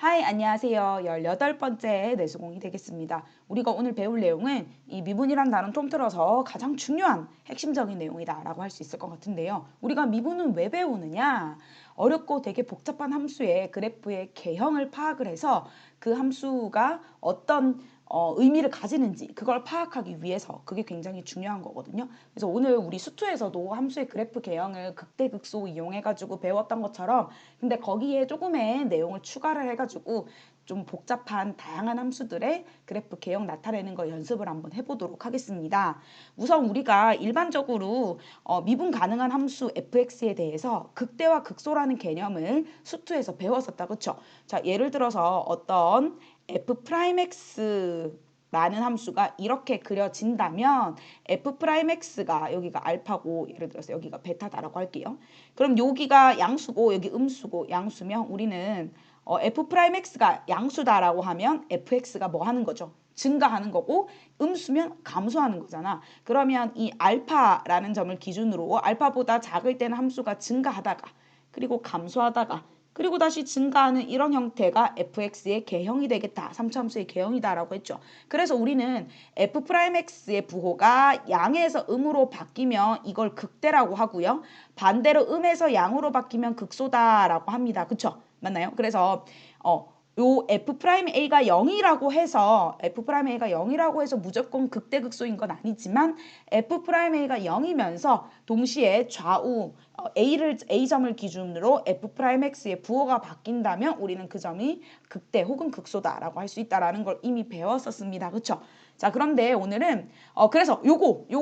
하이, 안녕하세요. 18번째 내수공이 되겠습니다. 우리가 오늘 배울 내용은 이 미분이란 단어를 통틀어서 가장 중요한 핵심적인 내용이다 라고 할 수 있을 것 같은데요. 우리가 미분은 왜 배우느냐? 어렵고 되게 복잡한 함수의 그래프의 개형을 파악을 해서 그 함수가 어떤 의미를 가지는지 그걸 파악하기 위해서 그게 굉장히 중요한 거거든요. 그래서 오늘 우리 수투에서도 함수의 그래프 개형을 극대극소 이용해가지고 배웠던 것처럼 근데 거기에 조금의 내용을 추가를 해가지고 좀 복잡한 다양한 함수들의 그래프 개형 나타내는 거 연습을 한번 해보도록 하겠습니다. 우선 우리가 일반적으로 미분 가능한 함수 fx에 대해서 극대와 극소라는 개념을 수투에서 배웠었다. 그쵸? 자, 예를 들어서 어떤 f'x 라는 함수가 이렇게 그려진다면 f'x가 여기가 알파고 예를 들어서 여기가 베타다라고 할게요. 그럼 여기가 양수고 여기 음수고 양수면 우리는 f'x가 양수다라고 하면 fx가 뭐 하는 거죠? 증가하는 거고 음수면 감소하는 거잖아. 그러면 이 알파라는 점을 기준으로 알파보다 작을 때는 함수가 증가하다가 그리고 감소하다가 그리고 다시 증가하는 이런 형태가 fx의 개형이 되겠다. 3차함수의 개형이다라고 했죠. 그래서 우리는 f'x의 부호가 양에서 음으로 바뀌면 이걸 극대라고 하고요. 반대로 음에서 양으로 바뀌면 극소다라고 합니다. 그쵸? 맞나요? 그래서 요 f'a가 0이라고 해서 f'a가 0이라고 해서 무조건 극대극소인 건 아니지만 f'a가 0이면서 동시에 좌우 A점을 기준으로 f'x의 부호가 바뀐다면 우리는 그 점이 극대 혹은 극소다라고 할 수 있다라는 걸 이미 배웠었습니다. 그쵸? 자, 그런데 오늘은 그래서 요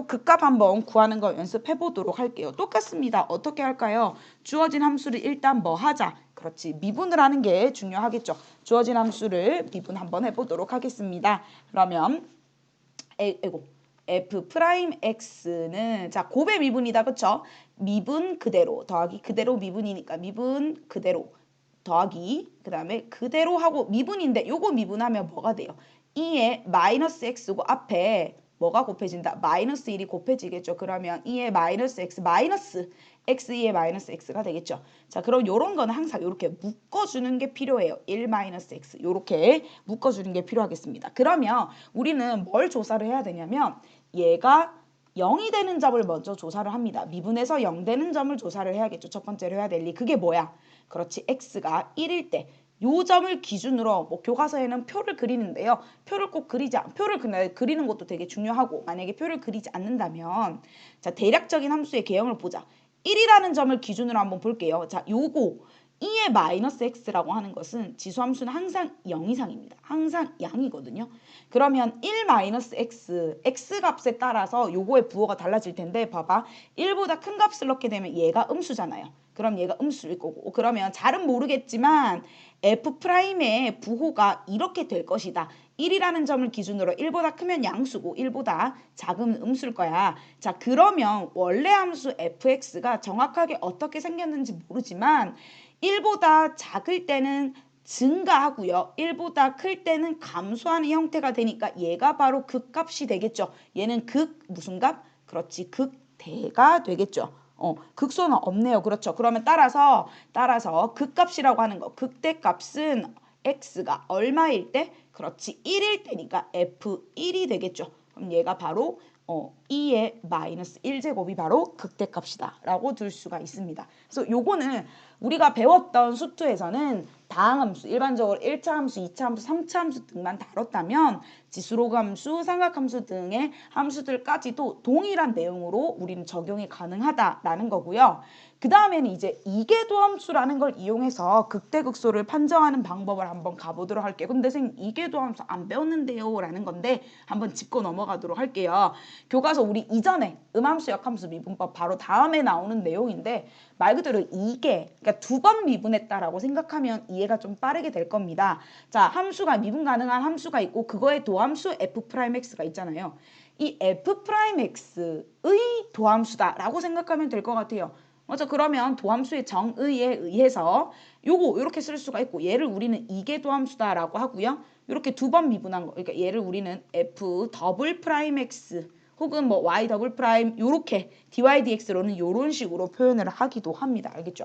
극값 한번 구하는 거 연습해 보도록 할게요. 똑같습니다. 어떻게 할까요? 주어진 함수를 일단 뭐 하자? 그렇지. 미분을 하는 게 중요하겠죠. 주어진 함수를 미분 한번 해보도록 하겠습니다. 그러면 f'x는 자 곱의 미분이다. 그쵸? 미분 그대로 더하기 그대로 미분이니까 미분 그대로 더하기 그 다음에 그대로 하고 미분인데 요거 미분하면 뭐가 돼요? 2에 마이너스 x고 앞에 뭐가 곱해진다? 마이너스 1이 곱해지겠죠. 그러면 2에 마이너스 x 마이너스 x 2에 마이너스 x가 되겠죠. 자, 그럼 요런 거는 항상 이렇게 묶어주는 게 필요해요. 1 마이너스 x 요렇게 묶어주는 게 필요하겠습니다. 그러면 우리는 뭘 조사를 해야 되냐면 얘가 0이 되는 점을 먼저 조사를 합니다. 미분에서 0 되는 점을 조사를 해야겠죠. 첫 번째로 해야 될 일. 그게 뭐야? 그렇지. x가 1일 때 요 점을 기준으로 뭐 교과서에는 표를 그리는데요. 표를 꼭 표를 그리는 것도 되게 중요하고 만약에 표를 그리지 않는다면 자, 대략적인 함수의 개형을 보자. 1이라는 점을 기준으로 한번 볼게요. 자, 요거 2의 마이너스 x라고 하는 것은 지수함수는 항상 0 이상입니다. 항상 양이거든요. 그러면 1 마이너스 x 값에 따라서 요거의 부호가 달라질 텐데 봐봐. 1보다 큰 값을 넣게 되면 얘가 음수잖아요. 그럼 얘가 음수일 거고 그러면 잘은 모르겠지만 f'의 부호가 이렇게 될 것이다. 1이라는 점을 기준으로 1보다 크면 양수고 1보다 작으면 음수일 거야. 자, 그러면 원래 함수 fx가 정확하게 어떻게 생겼는지 모르지만 1보다 작을 때는 증가하고요. 1보다 클 때는 감소하는 형태가 되니까 얘가 바로 극값이 되겠죠. 얘는 무슨 값? 그렇지. 극대가 되겠죠. 극소는 없네요. 그렇죠. 그러면 따라서 극값이라고 하는 거. 극대값은 x가 얼마일 때? 그렇지. 1일 때니까 f1이 되겠죠. 그럼 얘가 바로 2의 마이너스 1제곱이 바로 극대값이다 라고 둘 수가 있습니다. 그래서 요거는 우리가 배웠던 수투에서는 다항함수, 일반적으로 1차 함수, 2차 함수, 3차 함수 등만 다뤘다면 지수로그함수, 삼각함수 등의 함수들까지도 동일한 내용으로 우리는 적용이 가능하다라는 거고요. 그 다음에는 이제 이계도함수라는 걸 이용해서 극대극소를 판정하는 방법을 한번 가보도록 할게요. 근데 선생님 이계도함수 안 배웠는데요 라는 건데 한번 짚고 넘어가도록 할게요. 교과서 우리 이전에 음함수, 역함수, 미분법 바로 다음에 나오는 내용인데 말 그대로 그러니까 2번 미분했다라고 생각하면 이해가 좀 빠르게 될 겁니다. 자, 함수가 미분 가능한 함수가 있고 그거의 도함수 f'x가 있잖아요. 이 f'x의 도함수다라고 생각하면 될 것 같아요. 맞아. 그러면 도함수의 정의에 의해서 요렇게 쓸 수가 있고 얘를 우리는 이계도함수다라고 하고요. 이렇게 2번 미분한 거. 그러니까 얘를 우리는 f 더블 프라임 x 혹은 뭐 y 더블 프라임 요렇게 dy dx로는 요런 식으로 표현을 하기도 합니다. 알겠죠?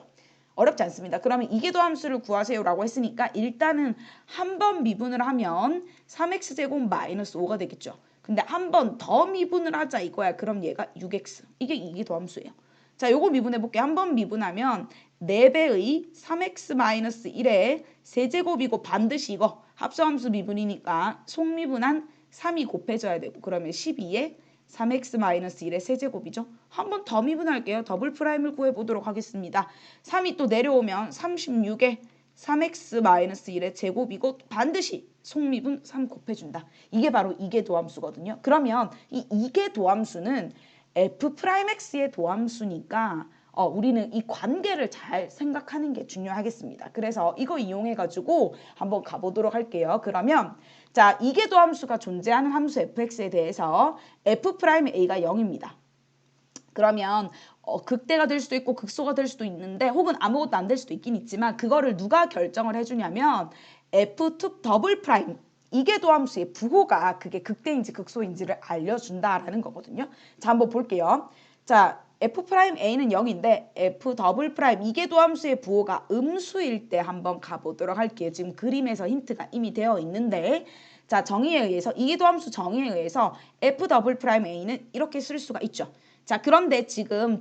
어렵지 않습니다. 그러면 이계도 함수를 구하세요라고 했으니까 일단은 한 번 미분을 하면 3x제곱 마이너스 5가 되겠죠. 근데 한 번 더 미분을 하자 이거야. 그럼 얘가 6x. 이게 이계도 함수예요. 자, 요거 미분해 볼게요. 한 번 미분하면 4배의 3x 마이너스 1의 세제곱이고 반드시 이거 합성함수 미분이니까 속미분한 3이 곱해져야 되고 그러면 12에 3x-1의 세제곱이죠. 한 번 더 미분할게요. 더블 프라임을 구해보도록 하겠습니다. 3이 또 내려오면 36에 3x-1의 제곱이고 반드시 속미분 3 곱해준다. 이게 바로 이계도함수거든요. 그러면 이 이계도함수는 f'x의 도함수니까 우리는 이 관계를 잘 생각하는 게 중요하겠습니다. 그래서 이거 이용해가지고 한번 가보도록 할게요. 그러면 자, 이계도 함수가 존재하는 함수 fx에 대해서 f'a가 0입니다. 그러면 극대가 될 수도 있고 극소가 될 수도 있는데 혹은 아무것도 안 될 수도 있긴 있지만 그거를 누가 결정을 해주냐면 f2 이계도 함수의 부호가 그게 극대인지 극소인지를 알려준다라는 거거든요. 자, 한번 볼게요. 자, f'a는 0인데 f 이계도 함수의 부호가 음수일 때 한번 가보도록 할게요. 지금 그림에서 힌트가 이미 되어 있는데 자, 정의에 의해서 이계도 함수 정의에 의해서 f'a는 이렇게 쓸 수가 있죠. 자, 그런데 지금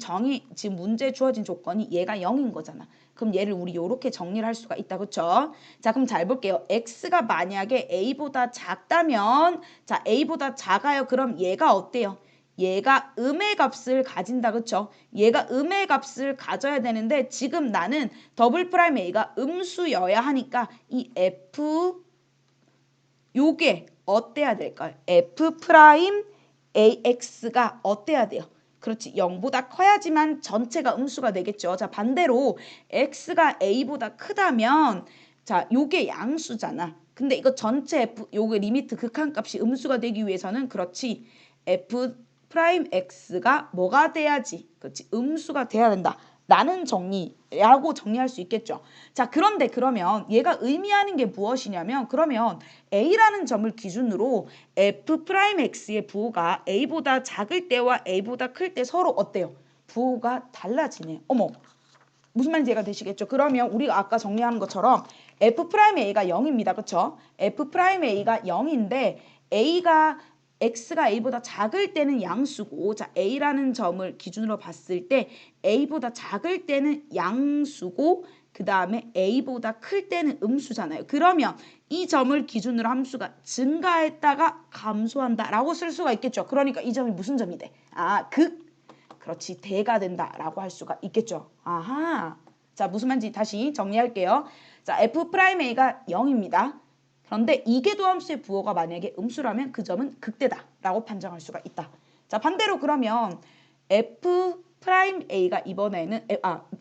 문제에 주어진 조건이 얘가 0인 거잖아. 그럼 얘를 우리 요렇게 정리를 할 수가 있다. 그쵸? 자, 그럼 잘 볼게요. x가 만약에 a보다 작다면 자, a보다 작아요. 그럼 얘가 어때요? 얘가 음의 값을 가진다. 그쵸? 얘가 음의 값을 가져야 되는데 지금 나는 a가 음수여야 하니까 이 f 요게 어때야 될까요? f'ax가 어때야 돼요? 그렇지, 0보다 커야지만 전체가 음수가 되겠죠. 자, 반대로 x가 a보다 크다면 자, 요게 양수잖아. 근데 이거 전체 f 요게 리미트 극한값이 음수가 되기 위해서는 그렇지, f'x가 뭐가 돼야지? 그렇지, 음수가 돼야 된다. 라는 정리라고 정리할 수 있겠죠. 자, 그런데 그러면 얘가 의미하는 게 무엇이냐면 그러면 a라는 점을 기준으로 f'x의 부호가 a보다 작을 때와 a보다 클 때 서로 어때요? 부호가 달라지네. 어머, 무슨 말인지 이해가 되시겠죠? 그러면 우리가 아까 정리하는 것처럼 f'a가 0입니다. 그쵸? f'a가 0인데 x가 a보다 작을 때는 양수고 자, a라는 점을 기준으로 봤을 때 a보다 작을 때는 양수고 그 다음에 a보다 클 때는 음수잖아요. 그러면 이 점을 기준으로 함수가 증가했다가 감소한다라고 쓸 수가 있겠죠. 그러니까 이 점이 무슨 점이 돼? 그렇지, 대가 된다라고 할 수가 있겠죠. 아하. 자, 무슨 말인지 다시 정리할게요. 자, f'a가 0입니다. 그런데 이계도 함수의 부호가 만약에 음수라면 그 점은 극대다라고 판정할 수가 있다. 자, 반대로 그러면 f'a가 이번에는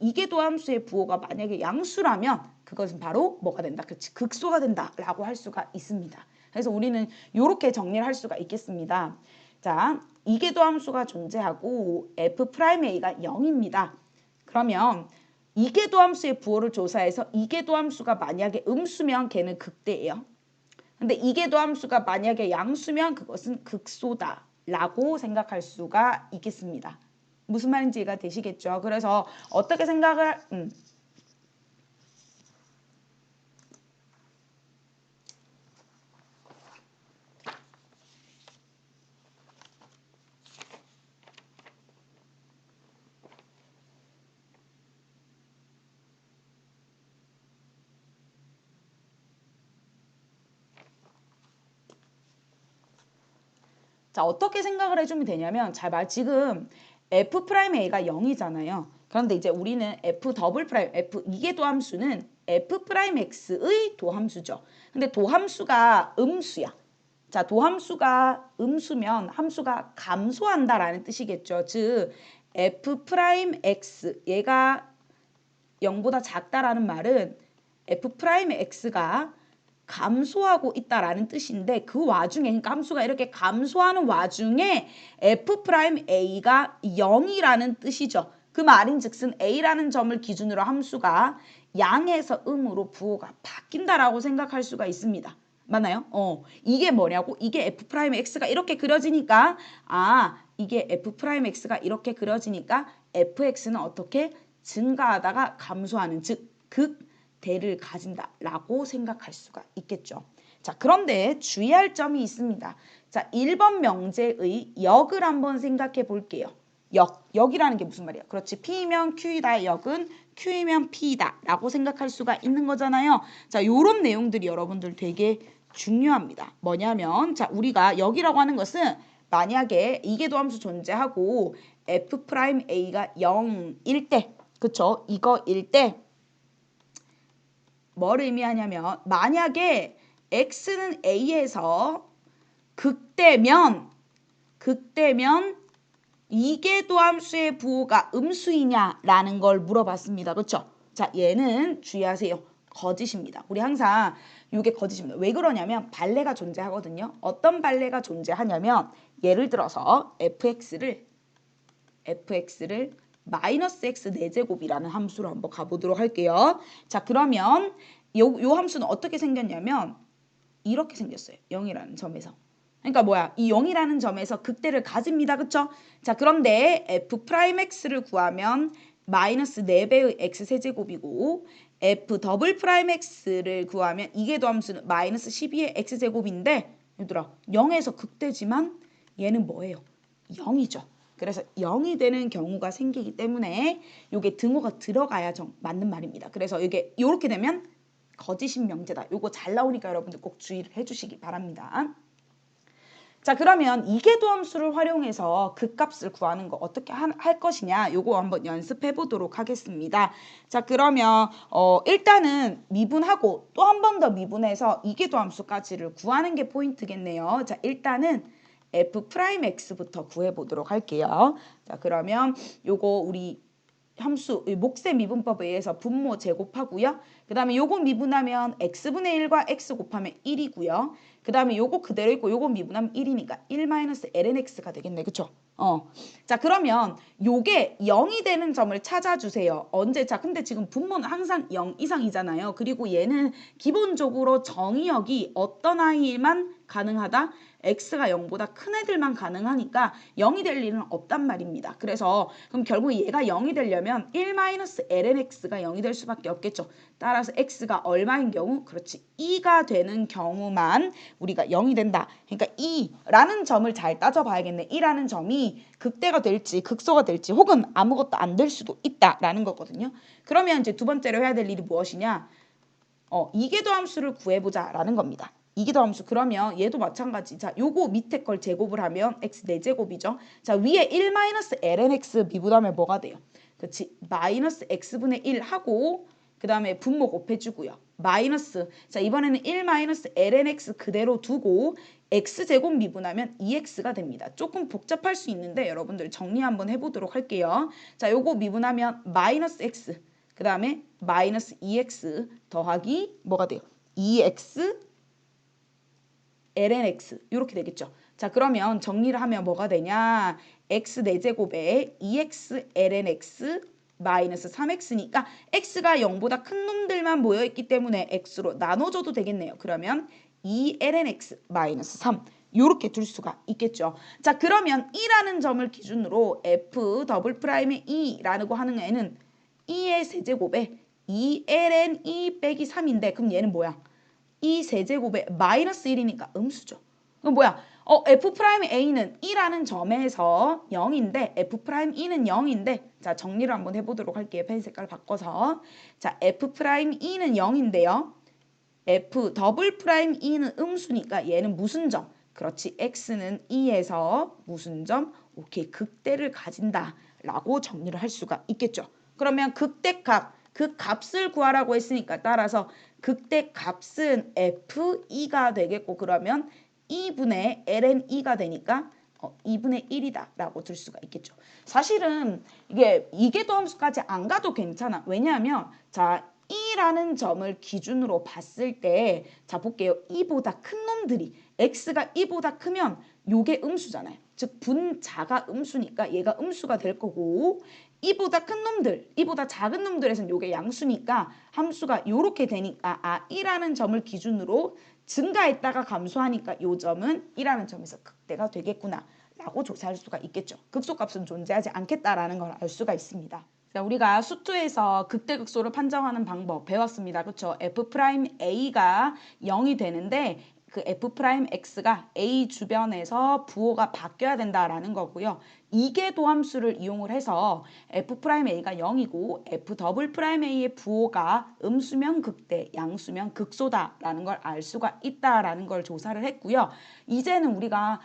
이계도 함수의 부호가 만약에 양수라면 그것은 바로 뭐가 된다? 그렇지, 극소가 된다라고 할 수가 있습니다. 그래서 우리는 이렇게 정리를 할 수가 있겠습니다. 자, 이계도 함수가 존재하고 f'a가 0입니다. 그러면 이계도 함수의 부호를 조사해서 이계도 함수가 만약에 음수면 걔는 극대예요. 근데 이계도 함수가 만약에 양수면 그것은 극소다라고 생각할 수가 있겠습니다. 무슨 말인지 이해가 되시겠죠? 그래서 어떻게 생각을 자, 어떻게 생각을 해주면 되냐면 지금 f'a가 0이잖아요. 그런데 이제 우리는 이계도 함수는 f'x의 도함수죠. 근데 도함수가 음수야. 자, 도함수가 음수면 함수가 감소한다라는 뜻이겠죠. 즉 f'x 얘가 0보다 작다라는 말은 f'x가 감소하고 있다라는 뜻인데 그 와중에 그러니까 함수가 이렇게 감소하는 와중에 f'a가 0이라는 뜻이죠. 그 말인즉슨 a라는 점을 기준으로 함수가 양에서 음으로 부호가 바뀐다라고 생각할 수가 있습니다. 맞나요? 이게 뭐냐고? 이게 f'x가 이렇게 그려지니까 이게 f'x가 이렇게 그려지니까 fx는 어떻게? 증가하다가 감소하는, 즉 극대를 가진다라고 생각할 수가 있겠죠. 자, 그런데 주의할 점이 있습니다. 자, 1번 명제의 역을 한번 생각해 볼게요. 역이라는 게 무슨 말이야? 그렇지, P면 Q이다, 역은 Q이면 P이다 라고 생각할 수가 있는 거잖아요. 자, 요런 내용들이 여러분들 되게 중요합니다. 뭐냐면, 자, 우리가 역이라고 하는 것은 만약에 이계도함수 존재하고 F'A가 0일 때, 그쵸? 이거일 때 뭘 의미하냐면, 만약에 X는 A에서 극대면 이계도함수의 부호가 음수이냐라는 걸 물어봤습니다. 그렇죠? 자, 얘는 주의하세요. 거짓입니다. 우리 항상 이게 거짓입니다. 왜 그러냐면 발레가 존재하거든요. 어떤 발레가 존재하냐면 예를 들어서 fx를 마이너스 x 4제곱이라는 함수로 한번 가보도록 할게요. 자, 그러면 요 함수는 어떻게 생겼냐면 이렇게 생겼어요. 0이라는 점에서. 그러니까 뭐야? 이 0이라는 점에서 극대를 가집니다. 그쵸? 자, 그런데 f'x를 구하면 마이너스 4배의 x세제곱이고 f'x를 구하면 이계도함수는 마이너스 12의 x제곱인데 얘들아 0에서 극대지만 얘는 뭐예요? 0이죠. 그래서 0이 되는 경우가 생기기 때문에 이게 등호가 들어가야 맞는 말입니다. 그래서 이게 이렇게 되면 거짓인 명제다. 요거 잘 나오니까 여러분들 꼭 주의를 해주시기 바랍니다. 자, 그러면 이계도함수를 활용해서 극값을 구하는 거 어떻게 할 것이냐, 요거 한번 연습해 보도록 하겠습니다. 자, 그러면 일단은 미분하고 또 한 번 더 미분해서 이계도함수까지를 구하는 게 포인트겠네요. 자, 일단은 f'x부터 구해 보도록 할게요. 자, 그러면 요거 우리 함수 몫의 미분법에 의해서 분모 제곱하고요. 그 다음에 요거 미분하면 x분의 1과 x 곱하면 1이고요. 그 다음에 요거 그대로 있고 요거 미분하면 1이니까 1-lnx가 되겠네. 그쵸? 자, 그러면 요게 0이 되는 점을 찾아주세요. 언제? 자, 근데 지금 분모는 항상 0 이상이잖아요. 그리고 얘는 기본적으로 정의역이 어떤 아이만 가능하다? x가 0보다 큰 애들만 가능하니까 0이 될 일은 없단 말입니다. 그래서 그럼 결국 얘가 0이 되려면 1-lnx가 0이 될 수밖에 없겠죠. 따라서 x가 얼마인 경우? 그렇지, 2가 되는 경우만 우리가 0이 된다. 그러니까 2라는 점을 잘 따져봐야겠네. 2라는 점이 극대가 될지 극소가 될지 혹은 아무것도 안 될 수도 있다라는 거거든요. 그러면 이제 두 번째로 해야 될 일이 무엇이냐? 이계도함수를 구해보자라는 겁니다. 이계도함수, 그러면 얘도 마찬가지. 자, 요거 밑에 걸 제곱을 하면 x 4제곱이죠. 자, 위에 1-lnx 미분하면 뭐가 돼요? 그렇지, 마이너스 x분의 1 하고 그 다음에 분모 곱해주고요. 마이너스, 자, 이번에는 1-lnx 그대로 두고 x제곱 미분하면 2x가 됩니다. 조금 복잡할 수 있는데 여러분들 정리 한번 해보도록 할게요. 자, 요거 미분하면 마이너스 x, 그 다음에 마이너스 2x 더하기 뭐가 돼요? 2x lnx 이렇게 되겠죠. 자, 그러면 정리를 하면 뭐가 되냐? x 4제곱에 2x lnx 마이너스 3x니까 x가 0보다 큰 놈들만 모여있기 때문에 x로 나눠줘도 되겠네요. 그러면 2lnx 마이너스 3 이렇게 둘 수가 있겠죠. 자, 그러면 2라는 점을 기준으로 f 더블 프라임의 2라고 하는 애는 2의 세제곱에 2ln 2 빼기 3인데 그럼 얘는 뭐야? 2 세제곱에 마이너스 1이니까 음수죠. 그럼 뭐야? F'A는 2라는 점에서 0인데 F'E는 0인데 자, 정리를 한번 해보도록 할게요. 펜 색깔 바꿔서. 자, F'E는 0인데요. F 더블 프라임 E는 음수니까 얘는 무슨 점? 그렇지, X는 2에서 무슨 점? 오케이, 극대를 가진다 라고 정리를 할 수가 있겠죠. 그러면 극대값, 그 값을 구하라고 했으니까 따라서 극대 값은 F2가 되겠고 그러면 2분의 ln 2가 되니까 2분의 1이다 라고 들 수가 있겠죠. 사실은 이게 이계도함수까지 안 가도 괜찮아. 왜냐하면 자, 2라는 점을 기준으로 봤을 때 자, 볼게요. 2보다 큰 놈들이 x가 2보다 크면 요게 음수잖아요. 즉 분자가 음수니까 얘가 음수가 될 거고 2보다 큰 놈들, 2보다 작은 놈들에서는 요게 양수니까 함수가 요렇게 되니까 1라는 점을 기준으로 증가했다가 감소하니까 요 점은 1라는 점에서 극대가 되겠구나 라고 조사할 수가 있겠죠. 극소값은 존재하지 않겠다라는 걸 알 수가 있습니다. 자, 우리가 수투에서 극대극소를 판정하는 방법 배웠습니다. 그렇죠? F'A가 0이 되는데 그 F'X가 A 주변에서 부호가 바뀌어야 된다라는 거고요. 이계도함수를 이용을 해서 F'A가 0이고 F'A의 부호가 음수면 극대, 양수면 극소다라는 걸 알 수가 있다라는 걸 조사를 했고요. 이제는 우리가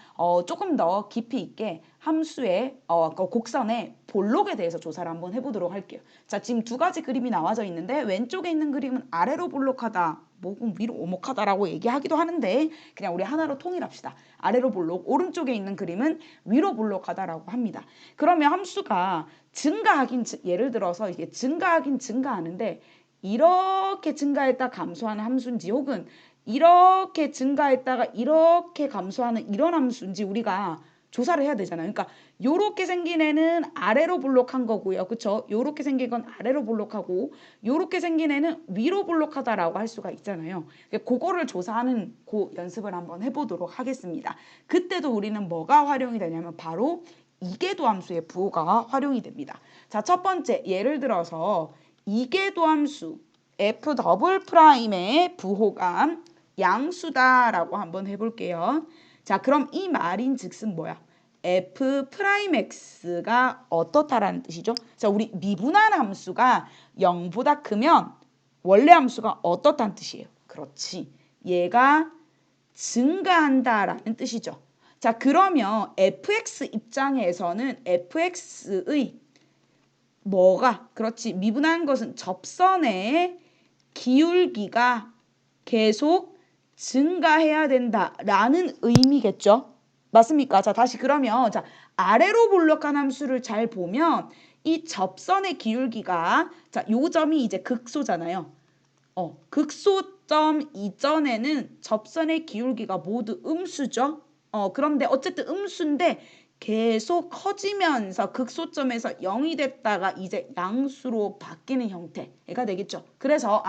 조금 더 깊이 있게 함수의 곡선의 볼록에 대해서 조사를 한번 해보도록 할게요. 자, 지금 두 가지 그림이 나와져 있는데 왼쪽에 있는 그림은 아래로 볼록하다, 목은 위로 오목하다라고 얘기하기도 하는데 그냥 우리 하나로 통일합시다. 아래로 볼록, 오른쪽에 있는 그림은 위로 볼록하다라고 합니다. 그러면 함수가 증가하긴, 예를 들어서 이게 증가하긴 증가하는데 이렇게 증가했다 감소하는 함수인지 혹은 이렇게 증가했다가 이렇게 감소하는 이런 함수인지 우리가 조사를 해야 되잖아요. 그러니까 요렇게 생긴 애는 아래로 볼록한 거고요. 그쵸? 요렇게 생긴 건 아래로 볼록하고 요렇게 생긴 애는 위로 볼록하다라고 할 수가 있잖아요. 그거를 조사하는 그 연습을 한번 해보도록 하겠습니다. 그때도 우리는 뭐가 활용이 되냐면 바로 이계도함수의 부호가 활용이 됩니다. 자, 첫 번째 예를 들어서 이계도함수 F'의 부호가 양수다라고 한번 해볼게요. 자, 그럼 이 말인 즉슨 뭐야? F'X가 어떻다라는 뜻이죠? 자, 우리 미분한 함수가 0보다 크면 원래 함수가 어떻다는 뜻이에요? 그렇지. 얘가 증가한다라는 뜻이죠. 자, 그러면 fx 입장에서는 fx의 뭐가? 그렇지. 미분한 것은 접선의 기울기가 계속 증가해야 된다라는 의미겠죠. 맞습니까? 자, 다시 그러면 자, 아래로 볼록한 함수를 잘 보면 이 접선의 기울기가 자, 요 점이 이제 극소잖아요. 극소점 이전에는 접선의 기울기가 모두 음수죠. 그런데 어쨌든 음수인데 계속 커지면서 극소점에서 0이 됐다가 이제 양수로 바뀌는 형태가 되겠죠. 그래서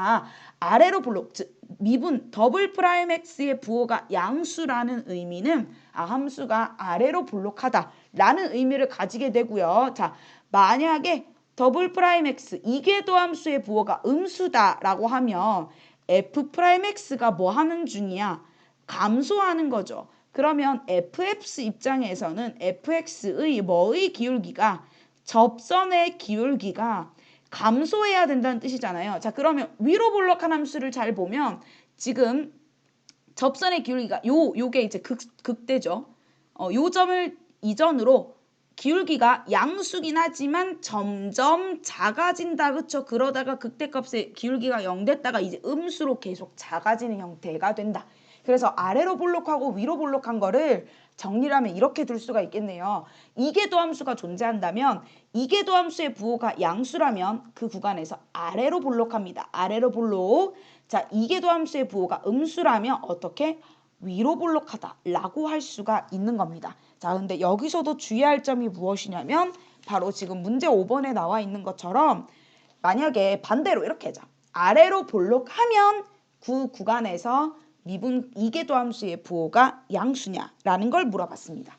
아래로 볼록, 즉 미분 X의 부호가 양수라는 의미는 함수가 아래로 볼록하다라는 의미를 가지게 되고요. 자, 만약에 X 이계도함수의 부호가 음수다라고 하면 F'X가 뭐 하는 중이야? 감소하는 거죠. 그러면 fx 입장에서는 fx의 뭐의 기울기가 접선의 기울기가 감소해야 된다는 뜻이잖아요. 자, 그러면 위로 볼록한 함수를 잘 보면 지금 접선의 기울기가 요게 이제 극대죠. 요 점을 이전으로 기울기가 양수긴 하지만 점점 작아진다. 그쵸? 그러다가 극대값의 기울기가 0 됐다가 이제 음수로 계속 작아지는 형태가 된다. 그래서 아래로 볼록하고 위로 볼록한 거를 정리를 하면 이렇게 둘 수가 있겠네요. 이계도함수가 존재한다면 이계도함수의 부호가 양수라면 그 구간에서 아래로 볼록합니다. 아래로 볼록. 자, 이계도함수의 부호가 음수라면 어떻게? 위로 볼록하다라고 할 수가 있는 겁니다. 자, 근데 여기서도 주의할 점이 무엇이냐면 바로 지금 문제 5번에 나와 있는 것처럼 만약에 반대로 이렇게 하자. 아래로 볼록하면 그 구간에서 미분 이계도함수의 부호가 양수냐라는 걸 물어봤습니다.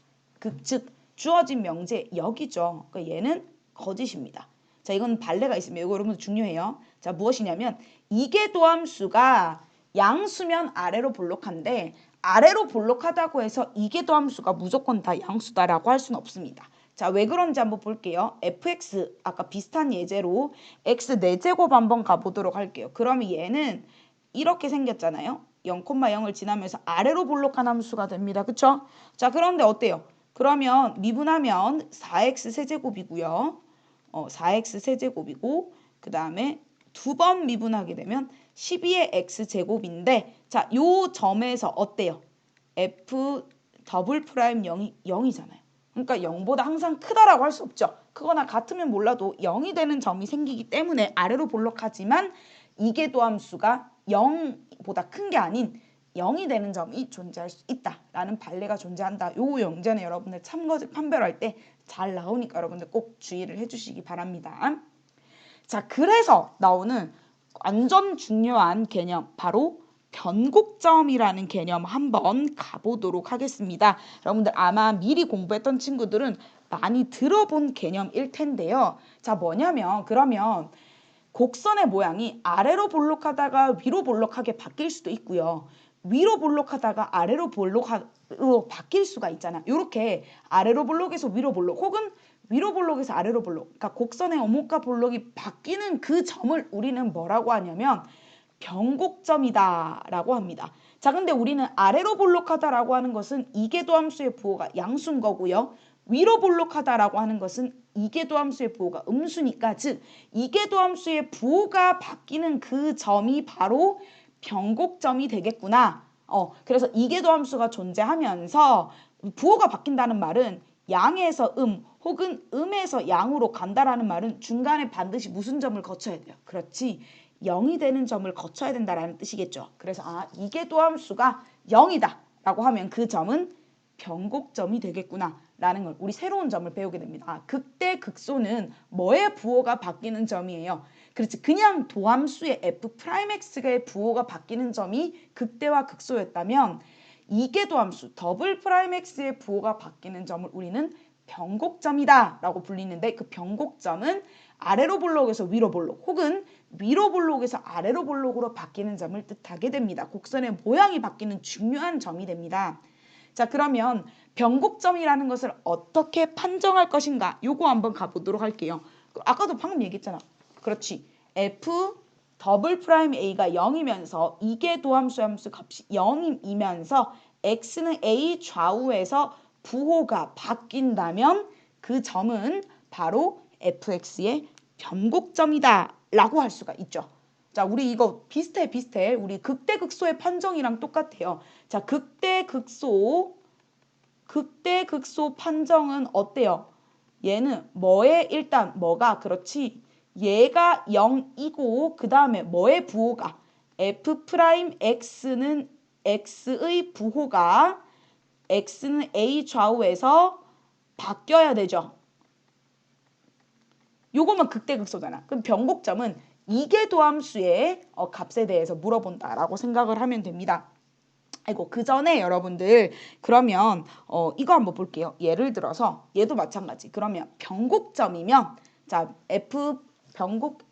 즉 주어진 명제 여기죠. 그러니까 얘는 거짓입니다. 자, 이건 발레가 있으면 이거 여러분 중요해요. 자, 무엇이냐면 이계도함수가 양수면 아래로 볼록한데 아래로 볼록하다고 해서 이계도함수가 무조건 다 양수다라고 할 수는 없습니다. 자, 왜 그런지 한번 볼게요. fx 아까 비슷한 예제로 x 4제곱 한번 가보도록 할게요. 그러면 얘는 이렇게 생겼잖아요. 0,0을 지나면서 아래로 볼록한 함수가 됩니다. 그쵸? 자, 그런데 어때요? 그러면 미분하면 4x 세제곱이고요. 4x 세제곱이고 그 다음에 두 번 미분하게 되면 12의 x제곱인데 자, 요 점에서 어때요? f 더블 프라임 0이잖아요. 그러니까 0보다 항상 크다라고 할 수 없죠. 크거나 같으면 몰라도 0이 되는 점이 생기기 때문에 아래로 볼록하지만 이계도함수가 0보다 큰 게 아닌 0이 되는 점이 존재할 수 있다라는 발레가 존재한다. 요 영제는 여러분들 참고적 판별할 때 잘 나오니까 여러분들 꼭 주의를 해주시기 바랍니다. 자, 그래서 나오는 완전 중요한 개념 바로 변곡점이라는 개념 한번 가보도록 하겠습니다. 여러분들 아마 미리 공부했던 친구들은 많이 들어본 개념일 텐데요. 자, 뭐냐면 그러면 곡선의 모양이 아래로 볼록하다가 위로 볼록하게 바뀔 수도 있고요. 위로 볼록하다가 아래로 볼록으로 바뀔 수가 있잖아. 이렇게 아래로 볼록에서 위로 볼록 혹은 위로 볼록에서 아래로 볼록. 그러니까 곡선의 오목과 볼록이 바뀌는 그 점을 우리는 뭐라고 하냐면 변곡점이다라고 합니다. 자, 근데 우리는 아래로 볼록하다라고 하는 것은 이계도함수의 부호가 양수인 거고요. 위로 볼록하다라고 하는 것은 이계도함수의 부호가 음수니까 즉 이계도함수의 부호가 바뀌는 그 점이 바로 변곡점이 되겠구나. 그래서 이계도함수가 존재하면서 부호가 바뀐다는 말은 양에서 혹은 음에서 양으로 간다라는 말은 중간에 반드시 무슨 점을 거쳐야 돼요? 그렇지. 0이 되는 점을 거쳐야 된다라는 뜻이겠죠. 그래서 이계도함수가 0이다 라고 하면 그 점은 변곡점이 되겠구나 라는 걸 우리 새로운 점을 배우게 됩니다. 극대 극소는 뭐의 부호가 바뀌는 점이에요? 그렇지. 그냥 도함수의 f'x의 부호가 바뀌는 점이 극대와 극소였다면 이계도함수 더블'x의 부호가 바뀌는 점을 우리는 변곡점이다 라고 불리는데 그 변곡점은 아래로 볼록에서 위로 볼록 혹은 위로 볼록에서 아래로 볼록으로 바뀌는 점을 뜻하게 됩니다. 곡선의 모양이 바뀌는 중요한 점이 됩니다. 자, 그러면 변곡점이라는 것을 어떻게 판정할 것인가? 요거 한번 가보도록 할게요. 아까도 방금 얘기했잖아. 그렇지. f 더블 프라임 a가 0이면서 이계도함수의 함수 값이 0이면서 x는 a 좌우에서 부호가 바뀐다면 그 점은 바로 fx의 변곡점이다 라고 할 수가 있죠. 자, 우리 이거 비슷해. 우리 극대극소의 판정이랑 똑같아요. 자, 극대극소 판정은 어때요? 얘는 일단 뭐가 그렇지? 얘가 0이고 그 다음에 뭐의 부호가 f'x는 x의 부호가 x는 a 좌우에서 바뀌어야 되죠. 요거만 극대극소잖아. 그럼 변곡점은 이계도함수의 값에 대해서 물어본다라고 생각을 하면 됩니다. 아이고, 그 전에 여러분들 그러면 이거 한번 볼게요. 예를 들어서 얘도 마찬가지. 그러면 변곡점이면 자, f 변곡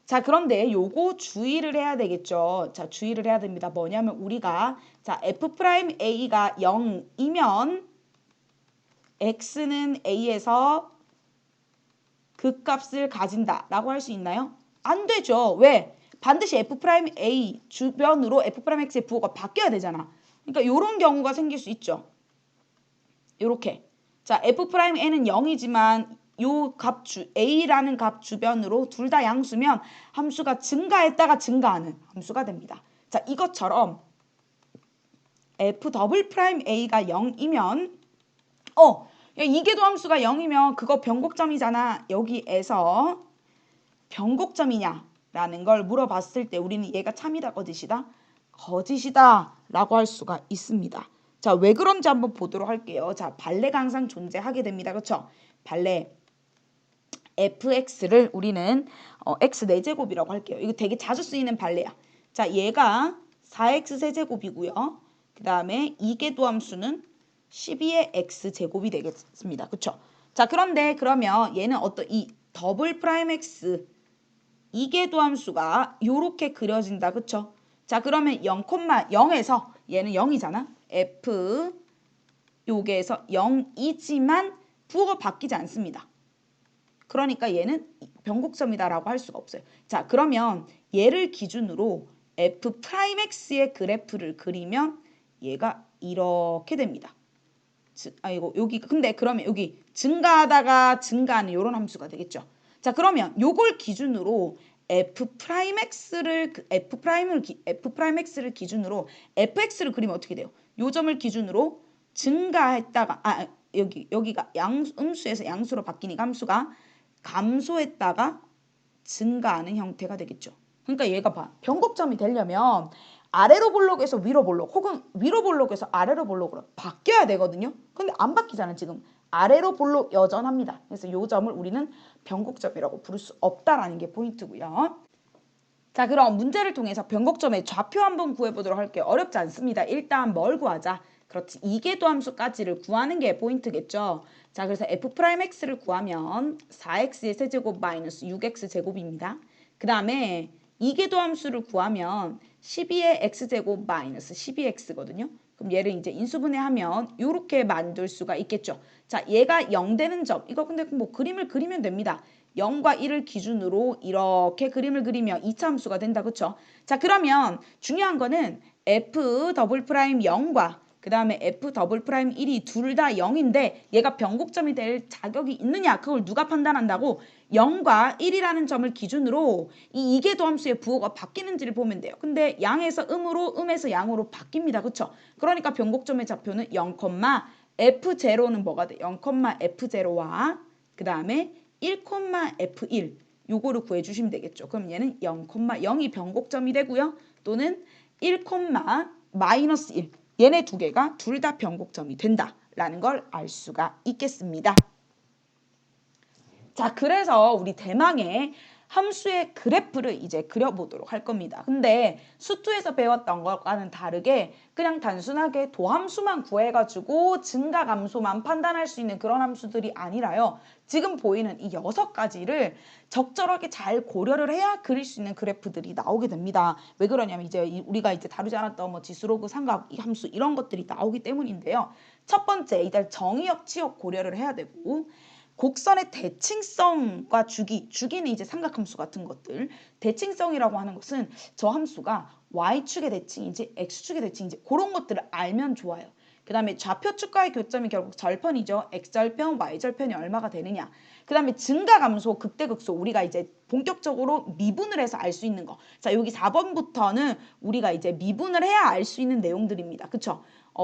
자, 그런데 요거 주의를 해야 되겠죠. 자, 주의를 해야 됩니다. 뭐냐면 우리가 자, f'a가 0이면 x는 a에서 극값을 가진다라고 할 수 있나요? 안 되죠. 왜? 반드시 f'A 주변으로 f'x의 부호가 바뀌어야 되잖아. 그러니까 이런 경우가 생길 수 있죠. 요렇게. 자, f'n은 0이지만 요 값 a라는 값 주변으로 둘 다 양수면 함수가 증가했다가 증가하는 함수가 됩니다. 자, 이것처럼 f'A가 0이면 이계도 함수가 0이면 그거 변곡점이잖아. 여기에서 변곡점이냐라는 걸 물어봤을 때 우리는 얘가 참이다 거짓이다? 거짓이다 라고 할 수가 있습니다. 자, 왜 그런지 한번 보도록 할게요. 자, 발레가 항상 존재하게 됩니다. 그렇죠? 발레 fx를 우리는 x 4제곱이라고 할게요. 이거 되게 자주 쓰이는 발레야. 자, 얘가 4x 세제곱이고요. 그 다음에 이계도함수는 12의 x제곱이 되겠습니다. 그쵸? 자, 그런데 그러면 얘는 이 더블 프라임 x 이계도함수가 요렇게 그려진다. 그쵸? 자, 그러면 0,0에서 얘는 0이잖아. f 요게에서 0이지만 부호가 바뀌지 않습니다. 그러니까 얘는 변곡점이다라고 할 수가 없어요. 자, 그러면 얘를 기준으로 f'x의 그래프를 그리면 얘가 이렇게 됩니다. 근데 그러면 여기 증가하다가 증가하는 이런 함수가 되겠죠. 자, 그러면 요걸 기준으로 f'x를 기준으로 fx를 그리면 어떻게 돼요? 요 점을 기준으로 증가했다가 여기가 음수에서 양수로 바뀌니까 함수가 감소했다가 증가하는 형태가 되겠죠. 그러니까 얘가 봐. 변곡점이 되려면 아래로 볼록에서 위로 볼록 혹은 위로 볼록에서 아래로 볼록으로 바뀌어야 되거든요. 근데 안 바뀌잖아 지금. 아래로 볼록 여전합니다. 그래서 이 점을 우리는 변곡점이라고 부를 수 없다라는 게 포인트고요. 자, 그럼 문제를 통해서 변곡점의 좌표 한번 구해보도록 할게요. 어렵지 않습니다. 일단 뭘 구하자? 그렇지. 이계도함수까지를 구하는 게 포인트겠죠. 자, 그래서 f'x를 구하면 4x의 세제곱 마이너스 6x 제곱입니다. 그 다음에 이계도함수를 구하면 12의 x제곱 마이너스 12x거든요. 그럼 얘를 이제 인수분해하면 이렇게 만들 수가 있겠죠. 자, 얘가 0 되는 점. 이거 근데 뭐 그림을 그리면 됩니다. 0과 1을 기준으로 이렇게 그림을 그리면 2차 함수가 된다. 그쵸? 자, 그러면 중요한 거는 f 더블 프라임 0과 그 다음에 f 더블 프라임 1이 둘 다 0인데 얘가 변곡점이 될 자격이 있느냐? 그걸 누가 판단한다고? 0과 1이라는 점을 기준으로 이 이계도함수의 부호가 바뀌는지를 보면 돼요. 근데 양에서 음으로 음에서 양으로 바뀝니다. 그쵸? 그러니까 변곡점의 좌표는 0, f0는 뭐가 돼? 0, f0와 그 다음에 1, f1 요거를 구해주시면 되겠죠. 그럼 얘는 0, 0이 변곡점이 되고요. 또는 1, 마이너스 1 얘네 두 개가 둘 다 변곡점이 된다라는 걸 알 수가 있겠습니다. 자, 그래서 우리 대망의 함수의 그래프를 이제 그려보도록 할 겁니다. 근데 수투에서 배웠던 것과는 다르게 그냥 단순하게 도함수만 구해가지고 증가감소만 판단할 수 있는 그런 함수들이 아니라요. 지금 보이는 이 6가지를 적절하게 잘 고려를 해야 그릴 수 있는 그래프들이 나오게 됩니다. 왜 그러냐면 이제 우리가 이제 다루지 않았던 뭐 지수로그, 삼각 함수 이런 것들이 나오기 때문인데요. 첫 번째, 일단 정의역, 치역 고려를 해야 되고 곡선의 대칭성과 주기는 이제 삼각함수 같은 것들. 대칭성이라고 하는 것은 저 함수가 y축의 대칭인지 x축의 대칭인지 그런 것들을 알면 좋아요. 그 다음에 좌표축과의 교점이 결국 절편이죠. x절편, y절편이 얼마가 되느냐. 그 다음에 증가감소, 극대극소 우리가 이제 본격적으로 미분을 해서 알 수 있는 거. 자, 여기 4번부터는 우리가 이제 미분을 해야 알 수 있는 내용들입니다. 그쵸?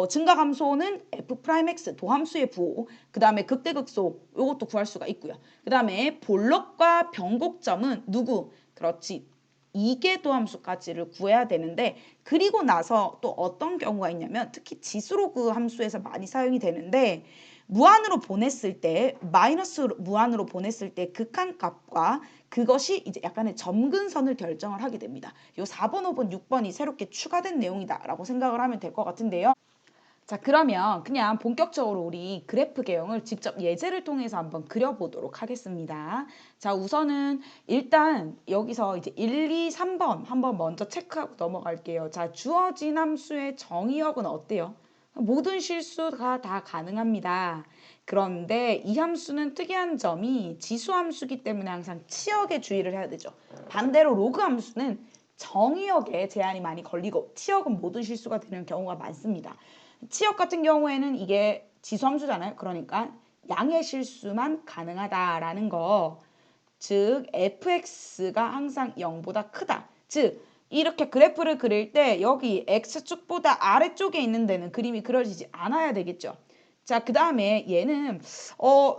증가감소는 f'x 도함수의 부호, 그 다음에 극대극소 이것도 구할 수가 있고요. 그 다음에 볼록과 변곡점은 누구? 그렇지. 이계도함수까지를 구해야 되는데 그리고 나서 또 어떤 경우가 있냐면 특히 지수로그 함수에서 많이 사용이 되는데 무한으로 보냈을 때 마이너스 무한으로 보냈을 때 극한값과 그것이 이제 약간의 점근선을 결정을 하게 됩니다. 요 4번, 5번, 6번이 새롭게 추가된 내용이다라고 생각을 하면 될 것 같은데요. 자, 그러면 그냥 본격적으로 우리 그래프 개형을 직접 예제를 통해서 한번 그려보도록 하겠습니다. 자, 우선은 일단 여기서 이제 1, 2, 3번 한번 먼저 체크하고 넘어갈게요. 자, 주어진 함수의 정의역은 어때요? 모든 실수가 다 가능합니다. 그런데 이 함수는 특이한 점이 지수 함수기 때문에 항상 치역에 주의를 해야 되죠. 반대로 로그 함수는 정의역에 제한이 많이 걸리고 치역은 모든 실수가 되는 경우가 많습니다. 치역 같은 경우에는 이게 지수함수잖아요. 그러니까 양의 실수만 가능하다라는 거. 즉 fx가 항상 0보다 크다. 즉 이렇게 그래프를 그릴 때 여기 x축보다 아래쪽에 있는 데는 그림이 그려지지 않아야 되겠죠. 자, 그 다음에 얘는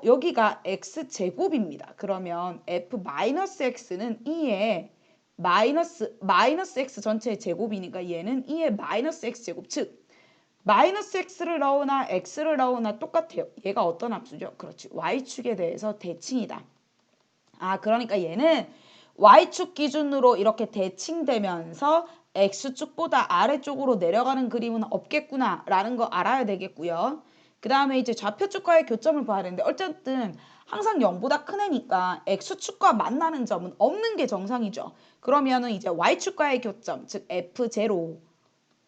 여기가 x제곱입니다. 그러면 f-x는 2의 마이너스 x 전체의 제곱이니까 얘는 2의 마이너스 x제곱. 즉 마이너스 x를 넣으나 x를 넣으나 똑같아요. 얘가 어떤 함수죠? 그렇지. y축에 대해서 대칭이다. 아, 그러니까 얘는 y축 기준으로 이렇게 대칭되면서 x축보다 아래쪽으로 내려가는 그림은 없겠구나 라는 거 알아야 되겠고요. 그 다음에 이제 좌표축과의 교점을 봐야 되는데 어쨌든 항상 0보다 큰 애니까 x축과 만나는 점은 없는 게 정상이죠. 그러면은 이제 y축과의 교점, 즉 f0